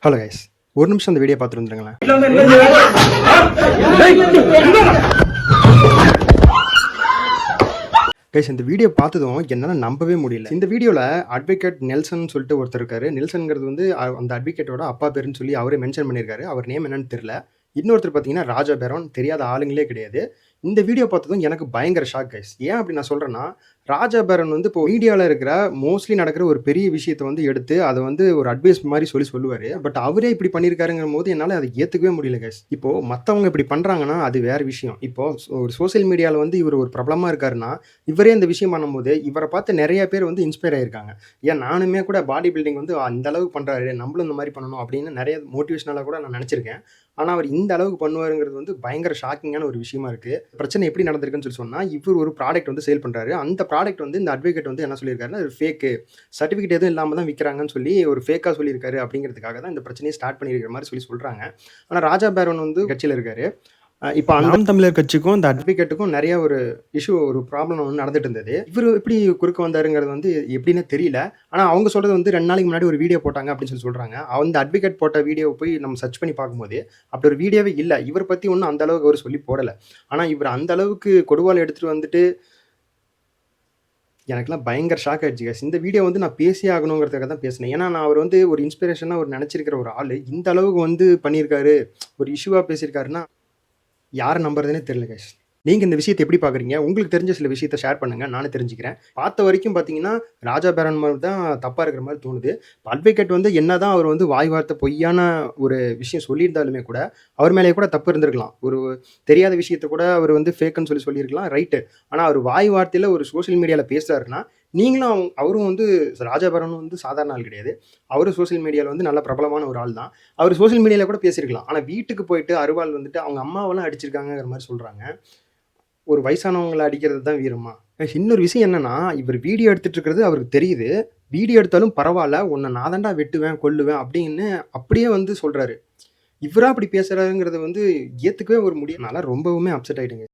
Hello guys, ஒரு நிமிஷம் அந்த வீடியோ பார்த்துட்டு வந்துருங்களேன். கைஸ், இந்த வீடியோ பார்த்ததும் என்னால் நம்பவே முடியல. இந்த வீடியோவில் அட்வொகேட் நெல்சன் சொல்லிட்டு ஒருத்தர் இருக்காரு. நெல்சன்ங்கிறது வந்து அந்த அட்வொகேட்டோட அப்பா பேருன்னு சொல்லி அவரே மென்ஷன் பண்ணியிருக்காரு. அவர் நேம் என்னன்னு தெரியல. இன்னொருத்தர் பார்த்தீங்கன்னா ராஜா பேரோன், தெரியாத ஆளுங்களே கிடையாது. இந்த வீடியோ பார்த்ததும் எனக்கு பயங்கர ஷாக் கைஸ். ஏன் அப்படி நான் சொல்கிறேன்னா, ராஜா பேரன் வந்து இப்போ மீடியாவில் இருக்கிற மோஸ்ட்லி நடக்கிற ஒரு பெரிய விஷயத்தை வந்து எடுத்து அதை வந்து ஒரு அட்வைஸ் மாதிரி சொல்லுவார். பட் அவரே இப்படி பண்ணியிருக்காருங்கிற போது என்னால் அதை ஏற்றுக்கவே முடியல கைஸ். இப்போது மற்றவங்க இப்படி பண்ணுறாங்கன்னா அது வேறு விஷயம். இப்போது ஒரு சோசியல் மீடியாவில் வந்து இவர் ஒரு பிரபலமாக இருக்காருன்னா இவரே இந்த விஷயம் பண்ணும்போது இவரை பார்த்து நிறைய பேர் வந்து இன்ஸ்பயர் ஆகியிருக்காங்க. ஏன் நானுமே கூட பாடி பில்டிங் வந்து அந்த அளவுக்கு பண்ணுறாரு, நம்மளும் இந்த மாதிரி பண்ணணும் அப்படின்னு நிறைய மோட்டிவேஷனலாக கூட நான் நினச்சிருக்கேன். ஆனால் அவர் இந்த அளவுக்கு பண்ணுவாருங்கிறது வந்து பயங்கர ஷாக்கிங்கான ஒரு விஷயமா இருக்குது. பிரச்சனை எப்படி நடந்திருக்குன்னு சொல்லி சொன்னால், இவர் ஒரு ப்ராடக்ட் வந்து சேல் பண்ணுறாரு. அந்த ப்ராடக்ட் வந்து இந்த அட்வொகேட் வந்து என்ன சொல்லியிருக்காருன்னா, அது ஃபேக்கு, சர்டிஃபிகேட் எதுவும் இல்லாமல் தான் விற்கிறாங்கன்னு சொல்லி ஒரு ஃபேக்காக சொல்லியிருக்காரு. அப்படிங்கிறதுக்காக தான் இந்த பிரச்சனையை ஸ்டார்ட் பண்ணியிருக்கிற மாதிரி சொல்கிறாங்க. ஆனால் ராஜா பேரோன் வந்து கட்சியில் இருக்காரு. இப்போ நாம் தமிழர் கட்சிக்கும் இந்த அட்வொகேட்டுக்கும் நிறைய ஒரு இஷ்யூ, ஒரு ப்ராப்ளம் வந்து நடந்துட்டு இருந்தது. இவர் எப்படி குறுக்க வந்தாருங்கிறது வந்து எப்படின்னு தெரியல. ஆனால் அவங்க சொல்கிறது வந்து 2 நாளைக்கு முன்னாடி ஒரு வீடியோ போட்டாங்க அப்படின்னு சொல்கிறாங்க. அந்த அட்வொகேட் போட்ட வீடியோ போய் நம்ம சர்ச் பண்ணி பார்க்கும்போது அப்படி ஒரு வீடியோவே இல்லை. இவர் பற்றி ஒன்றும் அந்த அளவுக்கு அவர் சொல்லி போடலை. ஆனால் இவர் அந்த அளவுக்கு கொடுவால் எடுத்துகிட்டு வந்துட்டு எனக்குலாம் பயங்கர ஷாக் ஆகிடுச்சு கைஸ். இந்த வீடியோ வந்து நான் பேசியே ஆகணுங்கிறதுக்காக தான் பேசினேன். ஏன்னா நான் அவர் வந்து ஒரு இன்ஸ்பிரேஷனாக ஒரு நினச்சிருக்கிற ஒரு ஆள் இந்த அளவுக்கு வந்து பண்ணியிருக்காரு, ஒரு இஷ்யூவாக பேசியிருக்காருன்னா யாரை நம்புறதுனே தெரியல கைஸ். நீங்கள் இந்த விஷயத்தை எப்படி பார்க்குறீங்க? உங்களுக்கு தெரிஞ்ச சில விஷயத்தை ஷேர் பண்ணுங்கள், நானே தெரிஞ்சுக்கிறேன். பார்த்த வரைக்கும் பார்த்தீங்கன்னா ராஜா பேரன் மாதிரி தான் தப்பாக இருக்கிற மாதிரி தோணுது. அட்வொகேட் வந்து என்ன தான் அவர் வந்து வாய் வார்த்தை பொய்யான ஒரு விஷயம் சொல்லியிருந்தாலுமே கூட அவர் மேலேயே கூட தப்பு இருந்திருக்கலாம். ஒரு தெரியாத விஷயத்தை கூட அவர் வந்து ஃபேக்குன்னு சொல்லியிருக்கலாம், ரைட்டு. ஆனால் அவர் வாய் வார்த்தையில் ஒரு சோஷியல் மீடியாவில் பேசுகிறாருன்னா நீங்களும் அவரும் வந்து ராஜா பேரனும் வந்து சாதாரண ஆள் கிடையாது. அவரும் சோஷியல் மீடியாவில் வந்து நல்ல பிரபலமான ஒரு ஆள் தான். அவர் சோஷியல் மீடியாவில் கூட பேசியிருக்கலாம். ஆனால் வீட்டுக்கு போயிட்டு அருவாள் வந்துட்டு அவங்க அம்மாவெல்லாம் அடிச்சிருக்காங்கிற மாதிரி சொல்கிறாங்க. ஒரு வயசானவங்களை அடிக்கிறது தான் வீரமா? இன்னொரு விஷயம் என்னன்னா, இவர் வீடியோ எடுத்துட்டு இருக்கிறது அவருக்கு தெரியுது. வீடியோ எடுத்தாலும் பரவாயில்ல, உன்னை நான் தாண்டா வெட்டுவேன், கொல்லுவேன் அப்படின்னு அப்படியே வந்து சொல்றாரு. இவரா அப்படி பேசுறாருங்கிறத வந்து ஏத்துக்கவே ஒரு முடியும். நான் ரொம்பவுமே அப்செட் ஆயிட்டேங்க.